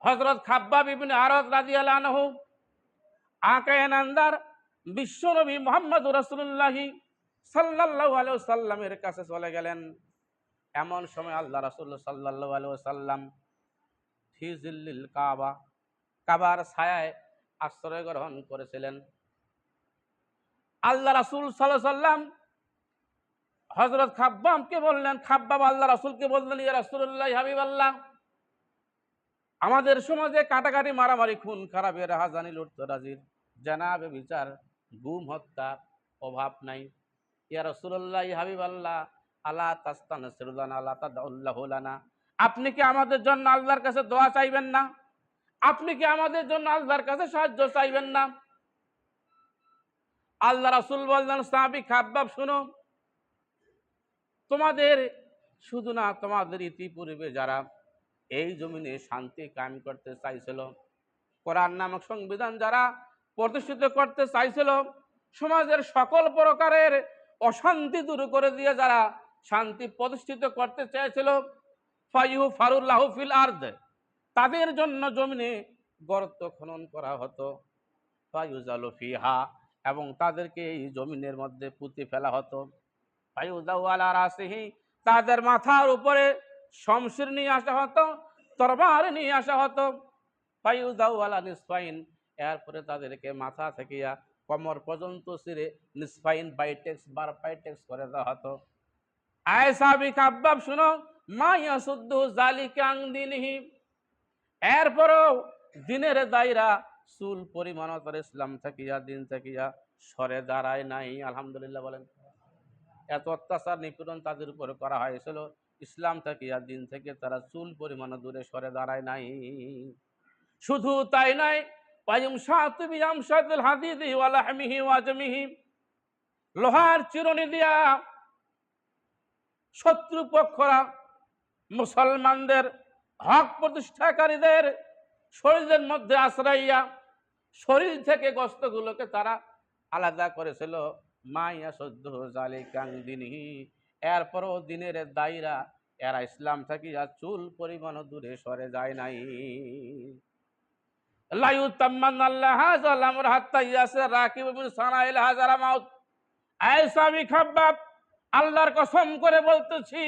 হযরত খাব্বাব ইবনে আরাদ রাদিয়াল্লাহু আনহু আকায়ে নান্দার বিশ্বনবী মুহাম্মদুর রাসূলুল্লাহ সাল্লাল্লাহু আলাইহি ওয়াসাল্লামের কাছে চলে গেলেন। এমন সময় আল্লাহ রাসূল সাল্লাল্লাহু আলাইহি ওয়াসাল্লাম ফি জিল্লিল কাবা, কাবার ছায়ায় আশ্রয় গ্রহণ করেছিলেন। আল্লাহ রাসূল সাল্লাল্লাহু আলাইহি ওয়াসাল্লাম হযরত খাব্বাবকে বললেন, খাব্বাব আল্লাহ রাসূলকে বললেন, ইয়া রাসূলুল্লাহ হাবিবাল্লাহ, আমাদের সমাজে কাটাকাটি, মারামারি, খুন খারাপের, হাজানি, লুটতরাজির, জানাবে বিচার, গুম হত্যা অভাব নাই। ইয়া রাসূলুল্লাহ হাবিবাল্লাহ, আলা তাস্তানসিরুলানা আলা তাদউল্লাহু লানা, আপনি কি আমাদের জন্য আল্লাহর কাছে দোয়া চাইবেন না? আপনি কি আমাদের জন্য আল্লাহর কাছে সাহায্য চাইবেন না? আল্লাহ রাসূল বললেন, সাহাবী খাব্বাব শুনো, তোমাদের শুধু না, তোমাদের ইতিপূর্বে যারা এই জমিনে শান্তি কায়েম করতে চাইছিল, কোরআন নামক সংবিধান যারা প্রতিষ্ঠিত করতে চাইছিল, সমাজের সকল প্রকারের অশান্তি দূর করে দিয়ে যারা শান্তি প্রতিষ্ঠিত করতে চেয়েছিল, ফায়ু ফারুল্লাহু ফিল আরদ, তাদের জন্য জমিনে গর্ত খনন করা হতো, ফায়ুজালু ফিহা, এবং তাদেরকে এই জমিনের মধ্যে পুঁতে ফেলা হতো, ফায়ুদাউ আলা রাসিহি, তাদের মাথার উপরে শমশির নিয়ে আসা হতো, তরবারি নিয়ে আসা হতো, ফায়ুদাউ আলা নিসফাইন, এরপরে তাদেরকে মাথা থেকে কোমর পর্যন্ত ছিঁড়ে নিসফাইন, বাইটেক্স বার পাইটেক্স করে দেওয়া হতো। আয় সাহাবী খাব্বাব শুনো, মা ইয়াসুদ্দু যালিকা আন দীনিহি, এরপরও দিনের দায়রা চুল পরিমাণ তার ইসলাম থাকিয়া, দিন থাকিয়া সরে দাঁড়ায় নাই। আলহামদুলিল্লাহ বলেন। এত অত্যাচার নিপীড়ন তাদের উপর করা হয়েছিল, ইসলাম থাকিয়া, দিন থেকে তারা চুল পরিমাণ দূরে সরে দাঁড়ায় নাই। শুধু তাই নাই, লোহার চিরুনি দিয়া শত্রুপক্ষরা মুসলমানদের হক প্রতিষ্ঠাকারীদের শরীরের মধ্যে আশ্রাইয়া শরীর থেকে গোশতগুলোকে তারা আলাদা করেছিল। মাইয়া সদ্য জালিকাং দিনহি, এরপরও দিনের দায়রা এরা ইসলাম থাকিয়া চুল পরিমাণ দূরে সরে যায় নাই। আল্লাহর কসম করে বলতেছি,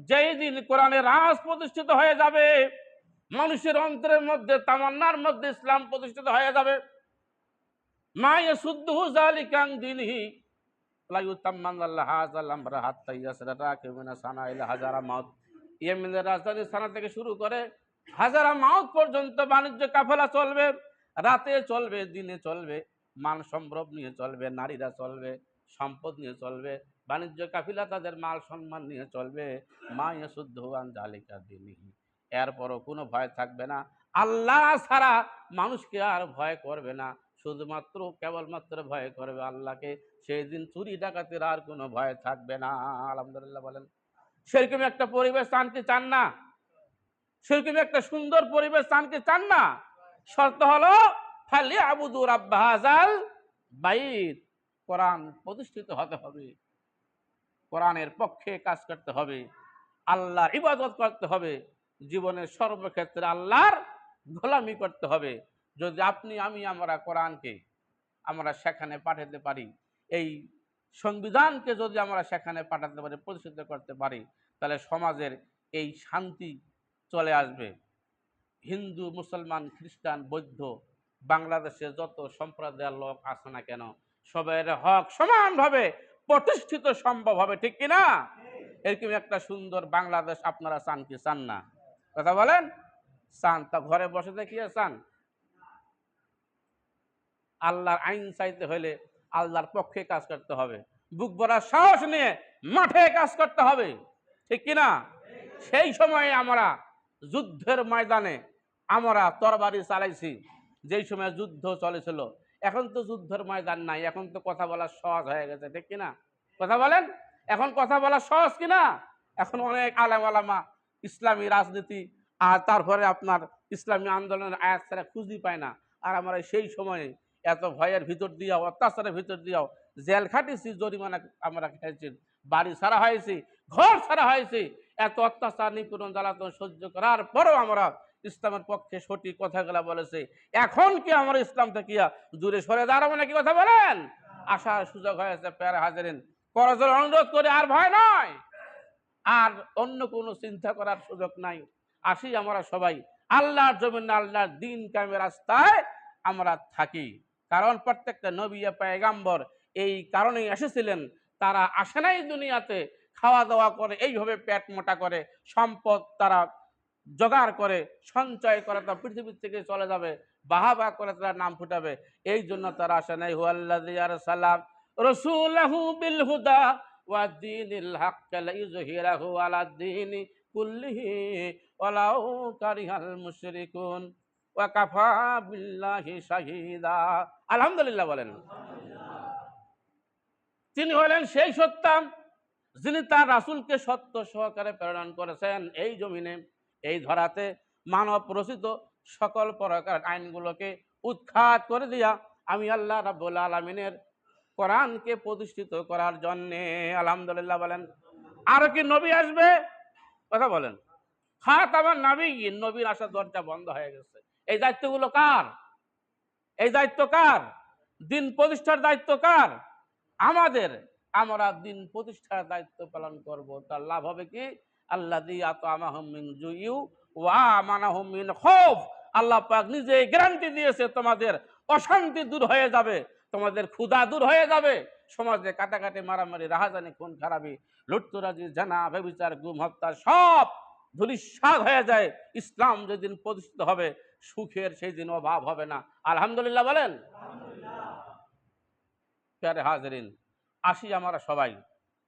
যেই দিন কোরআনের রাজ প্রতিষ্ঠিত হয়ে যাবে, মানুষের অন্তরের মধ্যে, তামান্নার মধ্যে ইসলাম প্রতিষ্ঠিত হয়ে যাবে, মা ইয়াসুদ্দুহু যালিকা আন দীনিহি লা ইউতাম্মানাল্লাহু হাযাল আমরা হাত্তা ইয়াসরা রাকিবুনা সানাইল হাজারা মাউত। ইয়েমেনের রাজধানী সানা থেকে শুরু করে হাজারা মাউত পর্যন্ত বাণিজ্য কাফেলা চলবে, রাতে চলবে, দিনে চলবে, মান সম্ভ্রম নিয়ে চলবে, নারীরা চলবে, সম্পদ নিয়ে চলবে, বাণিজ্য কাফিলা তাদের মাল সম্মান নিয়ে চলবে। মা ইয়াসুদ্দুহু আন যালিকা দীনিহি, এরপরও কোনো ভয় থাকবে না, আল্লাহ ছাড়া মানুষকে আর ভয় করবে না, শুধুমাত্র কেবলমাত্র ভয় করবে আল্লাহকে। সেই দিন চুরি ডাকাতের আর কোনো ভয় থাকবে না। আলহামদুলিল্লাহ বলেন। সেরকম একটা পরিবেশ চান কি চান না? সেরকম একটা সুন্দর পরিবেশ চান কি চান না? শর্ত হলো ফালিয়াবুদু রাব্বা হাযাল বাইত, কোরআন প্রতিষ্ঠিত হতে হবে, কোরআনের পক্ষে কাজ করতে হবে, আল্লাহর ইবাদত করতে হবে, জীবনের সর্বক্ষেত্রে আল্লাহর গোলামি করতে হবে। যদি আপনি আমি আমরা কোরআনকে আমরা সেখানে পাঠাতে পারি, এই সংবিধানকে যদি আমরা সেখানে পাঠাতে পারি, প্রতিষ্ঠিত করতে পারি, তাহলে সমাজের এই শান্তি চলে আসবে। হিন্দু, মুসলমান, খ্রিস্টান, বৌদ্ধ, বাংলাদেশে যত সম্প্রদায়ের লোক আছে না কেন, সবাই হক সমানভাবে প্রতিষ্ঠিত সম্ভব হবে, ঠিক কিনা? এরকম একটা সুন্দর বাংলাদেশ আপনারা চান কি চান না? কথা বলেন। চান? তা ঘরে বসে দেখিয়ে চান? আল্লাহর আইন চাইতে হলে আল্লাহর পক্ষে কাজ করতে হবে, বুক ভরা সাহস নিয়ে মাঠে কাজ করতে হবে, ঠিক কিনা? সেই সময়ে আমরা যুদ্ধের ময়দানে আমরা তরবারি চালাইছি, যেই সময় যুদ্ধ চলেছিল। এখন তো যুদ্ধের ময়দান নাই, এখন তো কথা বলা সহজ হয়ে গেছে, ঠিক কিনা? কথা বলেন। এখন কথা বলা সহজ কিনা? এখন অনেক আলেম ওলামা ইসলামী রাজনীতি আর তারপরে আপনার ইসলামী আন্দোলনের আয়াত ছাড়া খুঁজই পায় না। আর আমরা সেই সময়ে এত ভয়ের ভিতর দিয়াও, অত্যাচারের ভিতর দিয়াও জেল খাটিছি, জরিমানা আমরা খেয়েছি, বাড়ি ছাড়া হয়েছি, ঘর ছাড়া হয়েছি, এত অত্যাচার, নিপীড়ন, জ্বালাতন সহ্য করার পরেও আমরা ইসলামের পক্ষে সঠিক কথাগুলা বলেছে, এখন কি আমরা ইসলাম থেকে দূরে সরে দাঁড়াবো নাকি? কথা বলেন। আসার সুযোগ হয়েছে প্যারা হাজারিন, করজোড়ে অনুরোধ করে, আর ভয় নয়, আর অন্য কোনো চিন্তা করার সুযোগ নাই। আসি আমরা সবাই আল্লাহর জমিনে আল্লাহর দিন কায়েমের রাস্তায় আমরা থাকি। কারণ প্রত্যেকটা নবী পয়গাম্বর এই কারণেই এসেছিলেন। তারা আসে নাই দুনিয়াতে খাওয়া দাওয়া করে, এইভাবে পেট মোটা করে, সম্পদ তারা জোগাড় করে, সঞ্চয় করে, তা পৃথিবীর থেকে চলে যাবে, বাহাবা করে তারা নাম ফুটাবে, এই জন্য তারা আসে নাই। হুয়াল্লাযী আরসালা রাসূলাহু বিল হুদা ওয়া দীনিল হক লিইয়ুযহিরাহু আলাদ দীনি কুল্লিহি ওয়ালাউ কারিহাল মুশরিকুন ওয়া কাফা বিল্লাহি শাহীদা। আলহামদুলিল্লাহ বলেন। তিনি হলেন সেই সত্তা যিনি তার রাসূলকে সত্য সহকারে প্রেরণ করেছেন এই জমিনে, এই ধরাতে মানব রচিত সকল প্রকার আইনগুলোকে উৎখাত করে দিয়া আমি আল্লাহ রাব্বুল আলামিনের কোরআনকে প্রতিষ্ঠিত করার জন্যে। আলহামদুলিল্লাহ বলেন। আর কি নবী আসবে? কথা বলেন। খাতামান নবিয়্যিন, নবীর আসার দরজা বন্ধ হয়ে গেছে। এই দায়িত্বগুলো কার? এই দায়িত্ব কার? দিন প্রতিষ্ঠার দায়িত্ব কার? আমাদের। আমরা দিন প্রতিষ্ঠার দায়িত্ব পালন করব। তার লাভ হবে কি? আল্লাযী আত'আমাহুম মিন জুইউ ওয়া আমানাহুম মিন খাউফ। আল্লাহ পাক নিজে গ্যারান্টি দিয়েছে তোমাদের অশান্তি দূর হয়ে যাবে, তোমাদের ক্ষুধা দূর হয়ে যাবে, সমাজে কাটাকাটি, মারামারি, রাহাজানি, খুন খারাপি, লুটতরাজি, জানা, ব্যভিচার, গুম, হত্যা সব ধূলিসাৎ হয়ে যায়। ইসলাম যেদিন প্রতিষ্ঠিত হবে, সুখের সেই দিন অভাব হবে না। আলহামদুলিল্লাহ বলেন। প্যারে হাজরিন, আসি আমরা সবাই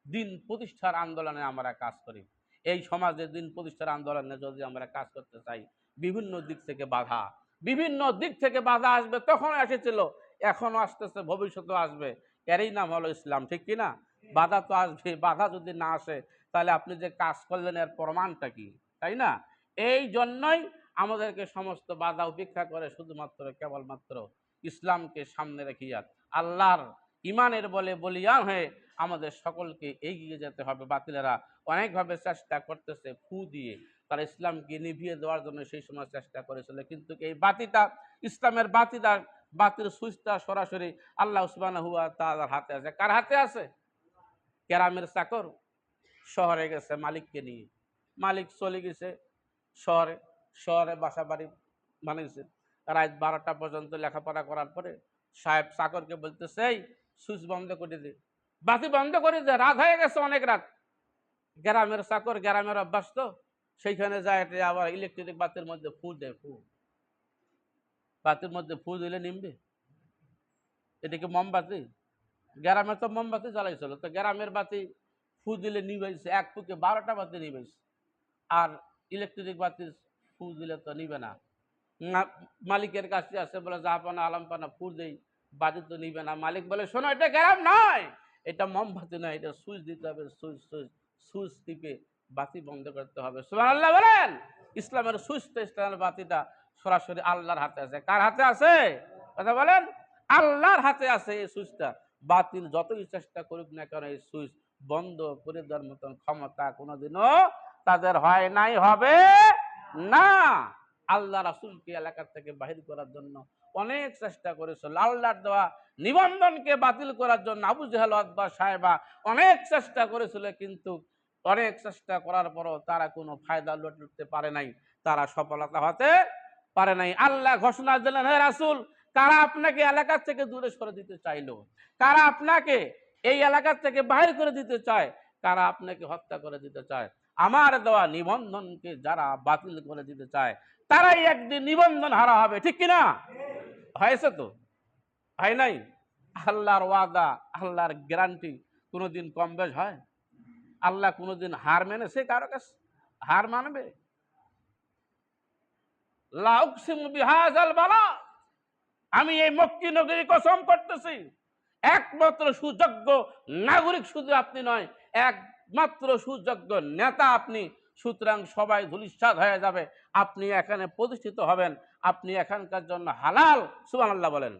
দিন প্রতিষ্ঠার আন্দোলনে আমরা কাজ করি। এই সমাজে দিন প্রতিষ্ঠার আন্দোলনে যদি আমরা কাজ করতে চাই, বিভিন্ন দিক থেকে বাধা, বিভিন্ন দিক থেকে বাধা আসবে। তখন এসেছিল, এখনো আসতেছে, ভবিষ্যতেও আসবে। এরই নাম হলো ইসলাম, ঠিক কিনা? বাধা তো আসবে। বাধা যদি না আসে তাহলে আপনি যে কাজ করলেন এর প্রমাণটা কি? তাই না? এই জন্যই আমাদেরকে সমস্ত বাধা উপেক্ষা করে শুধুমাত্র কেবলমাত্র ইসলামকে সামনে রেখিয়া আল্লাহর ইমানের বলে বলিয়ান হয়ে আমাদের সকলকে এগিয়ে যেতে হবে। বাতিলেরা অনেকভাবে চেষ্টা করতেছে ফু দিয়ে তারা ইসলামকে নিভিয়ে দেওয়ার জন্য সেই সময় চেষ্টা করেছিল, কিন্তু এই বাতিটা, ইসলামের বাতিটা, বাতির সুইচটা সরাসরি আল্লাহ সুবহানাহু ওয়া তাআলার হাতে আছে। কার হাতে আছে? কেরামের চাকর শহরে গেছে মালিককে নিয়ে, মালিক চলে গেছে শহরে, শহরে বাসা বাড়ি বানিয়েছে। রাত 12টা পর্যন্ত লেখাপড়া করার পরে সাহেব চাকরকে বলতেছে, এই সুইচ বন্ধ করে দে, বাতি বন্ধ করে দে, রাত হয়ে গেছে, অনেক রাত। গ্রামের চাকর, গ্রামের অভ্যাস তো, সেইখানে যায় আবার ইলেকট্রিক বাতির মধ্যে ফু দেয়। ফু, বাতির মধ্যে ফু দিলে নিমবে? এটা কি মোমবাতি? গ্রামে তো মোমবাতি জ্বালাইছিল, তো গ্রামের বাতি ফু দিলে নিবাইছে, এক ফুকে 12টা বাতি নিবাইছে। আর ইলেকট্রিক বাতি ফু দিলে তো নিবে না। মালিকের কাছে আছে, বলে জাহাপানা আলামপানা ফু দেই, বাতি তো নিবে না। মালিক বলে, শোনো, এটা গ্রাম নয়, এটা মোমবাতি নয়, এটা সুইচ দিতে হবে। সুইচ সুইচ সুইচ টিপে বাতি বন্ধ করতে হবে। সুবহানাল্লাহ বলেন। ইসলামের সুইচটা, ইসলামের বাতিটা সরাসরি আল্লাহর হাতে আছে। কার হাতে আছে? কথা বলেন। আল্লাহর হাতে আছে এই সুইচটা। বাতিল যতই চেষ্টা করুক না কেন, এই সুইচ বন্ধ করে দেওয়ার মতন ক্ষমতা কোনোদিনও তাদের হয় নাই, হবে না। আল্লাহ রাসূলকে এলাকা থেকে বাহির করার জন্য অনেক চেষ্টা করেছিল। আল্লাহর দেওয়া নিবন্ধনকে বাতিল করার জন্য আবু জেহেল, উতবা, সায়বা অনেক চেষ্টা করেছিল, কিন্তু অনেক চেষ্টা করার পরও তারা কোনো ফায়দা লুটতে পারে নাই, তারা সফলতা হতে পারে নাই। আল্লাহ ঘোষণা দিলেন, হে রাসূল, কারা আপনাকে এলাকা থেকে দূরে সরে দিতে চাইলো, কারা আপনাকে এই এলাকা থেকে বাহির করে দিতে চায়, কারা আপনাকে হত্যা করে দিতে চায়, আমার দেওয়া নিবন্ধনকে যারা বাতিল করে দিতে চায়, তারাই একদিন নিবন্ধন হারা হবে। ঠিক কিনা? হয়েছে তো? হয় নাই? আল্লাহর ওয়াদা, আল্লাহর গ্যারান্টি কোনোদিন কম বেশ হয়? আল্লাহ কোনোদিন হার মেনেছে কারো কাছে? হার মানবে? লা উকসিমু বিহাযাল বালাদ, আমি এই মক্কি নগরী কসম করতেছি, একমাত্র সুযোগ্য নাগরিক শুধু আপনি নয়, একমাত্র সুযোগ্য নেতা আপনি। সুতরাং সবাই ধূলিসাৎ হয়ে যাবে, আপনি এখানে প্রতিষ্ঠিত হবেন, আপনি এখানকার জন্য হালাল। সুবহানাল্লাহ বলেন।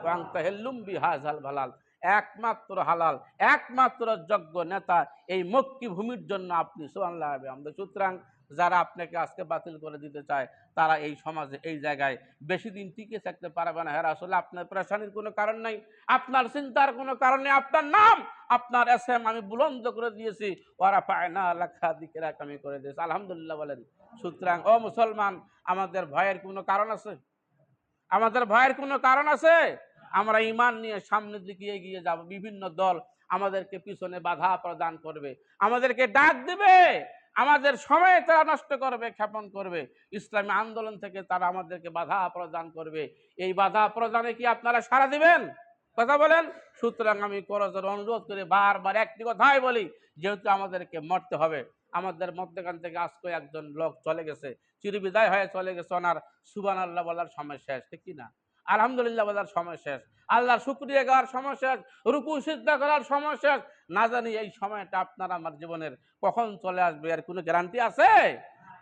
ওয়া আনতা হিল্লুম বিহাযাল বালাদ, একমাত্র হালাল, একমাত্র যোগ্য নেতা এই মক্কি ভূমির জন্য আপনি। সুবহানাল্লাহ। সুতরাং যারা আপনাকে আজকে বাতিল করে দিতে চায় তারা এই সমাজে এই জায়গায় বেশি দিন টিকে থাকতে পারবে না। হ্যাঁ, আসলে আপনার পেরেশানির কোনো কারণ নাই, আপনার চিন্তার কোনো কারণ নেই। আপনার নাম, আপনার এসএম আমি বুলন্দ করে দিয়েছি, ওরা পায় না লেখা দিকে আমি করে দিয়েছি, আলহামদুলিল্লাহ বলেন। সুতরাং ও মুসলমান, আমাদের ভয়ের কোনো কারণ আছে? আমাদের ভয়ের কোনো কারণ আছে? আমরা ঈমান নিয়ে সামনের দিকে এগিয়ে যাব। বিভিন্ন দল আমাদেরকে পিছনে বাধা প্রদান করবে, আমাদেরকে ডাক দিবে, আমাদের সময় তারা নষ্ট করবে, ক্ষেপণ করবে, ইসলামী আন্দোলন থেকে তারা আমাদেরকে বাধা প্রদান করবে। এই বাধা প্রদানে কি আপনারা সাড়া দিবেন? কথা বলেন। সুতরাং আমি করজোড়ে অনুরোধ করে বারবার একটি কথাই বলি, যেহেতু আমাদেরকে মরতে হবে, আমাদের মধ্যখান থেকে আজকে একজন লোক চলে গেছে, চিরবিদায় হয়ে চলে গেছে, ওনার সুবহানাল্লাহ বলার সময় শেষ, ঠিক কি না? আলহামদুলিল্লাহ বলার সময় শেষ, আল্লাহর শুকরিয়া গাওয়ার সময় শেষ, রুকু সিজদা করার সময় শেষ। না জানি এই সময়টা আপনার আমার জীবনের কখন চলে আসবে, এর কোনো গ্যারান্টি আছে?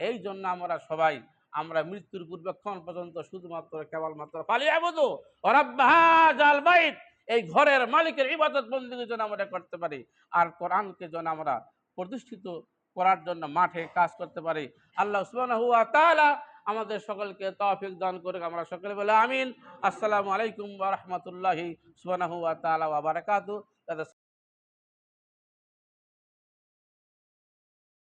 এই জন্য আমরা সবাই, আমরা মৃত্যুর পূর্বেক্ষণ পর্যন্ত শুধুমাত্র কেবলমাত্র ফালিয়াবুদু রাব্বা হাযাল বাইত, এই ঘরের মালিকের ইবাদত বন্দেগী যেন আমরা করতে পারি, আর কোরআনকে যেন আমরা প্রতিষ্ঠিত করার জন্য মাঠে কাজ করতে পারি। আল্লাহ সুবহানাহু ওয়া তাআলা আমাদের সকলকে তৌফিক দান করুক। আমরা সকলে বলে আমিন। আসসালামু আলাইকুম ওয়া রাহমাতুল্লাহি সুবহানাহু ওয়া তাআলা ওয়া বারাকাতুহু।